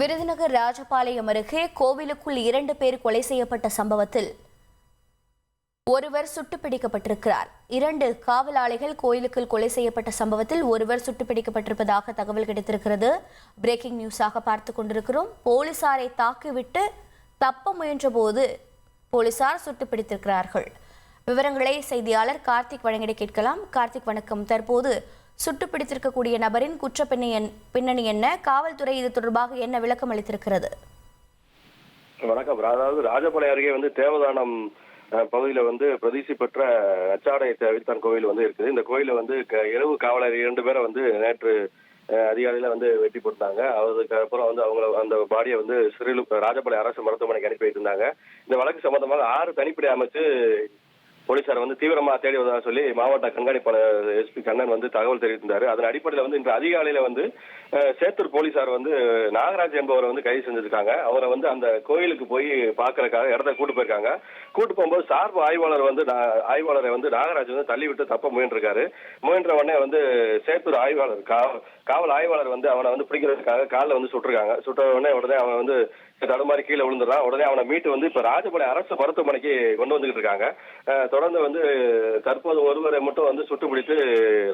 விருதுநகர் ராஜபாளையம் அருகே கோவிலுக்குள் 2 பேர் கொலை செய்யப்பட்ட சம்பவத்தில் ஒருவர் சுட்டுப்பிடிக்கப்பட்டிருக்கிறார். 2 காவலாளிகள் கோயிலுக்குள் கொலை செய்யப்பட்ட சம்பவத்தில் ஒருவர் சுட்டுப்பிடிக்கப்பட்டிருப்பதாக தகவல் கிடைத்திருக்கிறது. பிரேக்கிங் நியூஸாக பார்த்துக் கொண்டிருக்கிறோம். போலீசாரை தாக்கிவிட்டு தப்ப முயன்ற போது போலீசார் சுட்டுப்பிடித்திருக்கிறார்கள். விவரங்களை செய்தியாளர் கார்த்திக் வழங்கிட கேட்கலாம். கார்த்திக், வணக்கம். தற்போது சுட்டுப்பிடித்திருக்கக்கூடிய நபரின் குற்ற பின்னணி என்ன? காவல்துறை இது தொடர்பாக என்ன விளக்கம் அளித்திருக்கிறது? வணக்கம். அதாவது ராஜபாளையம் அருகே தேவதானம் பகுதியில பிரதிசி பெற்ற நச்சாடை தேவித்தான் கோவில் இருக்குது. இந்த கோயில இரவு காவலர் 2 பேரை நேற்று அதிகாலையில வெட்டி போட்டாங்க. அதுக்கப்புறம் அவங்கள அந்த பாடியை ராஜபாளையம் அரசு மருத்துவமனைக்கு அனுப்பி வைத்திருந்தாங்க. இந்த வழக்கு சம்பந்தமாக 6 தனிப்படை அமைச்சு போலீசார் தீவிரமா தேடி வந்ததாக சொல்லி மாவட்ட கண்காணிப்பாளர் எஸ்பி கண்ணன் தகவல் தெரிவித்திருந்தாரு. அதன் அடிப்படையில் இன்று அதிகாலையில சேத்தூர் போலீசார் நாகராஜ் என்பவரை கைது செஞ்சிருக்காங்க. அவரை அந்த கோயிலுக்கு போய் பாக்குறதுக்காக இடத்த கூட்டு போயிருக்காங்க. கூட்டு போகும்போது சார்பு ஆய்வாளரை நாகராஜ் தள்ளிவிட்டு தப்ப முயன்றிருக்காரு. முயன்ற உடனே சேத்தூர் ஆய்வாளர் காவல் ஆய்வாளர் அவனை பிடிக்கிறதுக்காக காலில் சுட்டிருக்காங்க. சுட்ட உடனே அவன் தடுமாறி கீழே விழுந்துடுறான். உடனே அவனை மீட்டு இப்ப ராஜபாளையம் அரசு மருத்துவமனைக்கு கொண்டு வந்துகிட்டு இருக்காங்க. தொடர்ந்து தற்போது ஒருவரை மட்டும் சுட்டுப்பிடித்து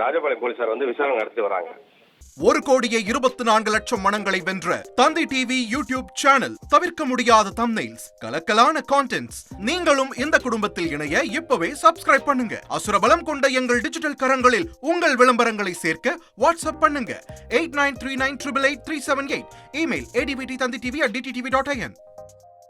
ராஜபாளையம் போலீசார் விசாரணை நடத்தி வராங்க. 1,24,00,000 மனங்களை வென்ற தந்தி டிவி யூடியூப் சேனல். தவிர்க்க முடியாத தம்ப்நெயில்ஸ், கலக்கலான கான்டென்ட்ஸ். நீங்களும் இந்த குடும்பத்தில் இணைய இப்பவே சப்ஸ்கிரைப் பண்ணுங்க. அசுரபலம் கொண்ட எங்கள் டிஜிட்டல் கரங்களில் உங்கள் விளம்பரங்களை சேர்க்க வாட்ஸ்அப் பண்ணுங்க. 8939888378. Email advtthanditv@dttv.in.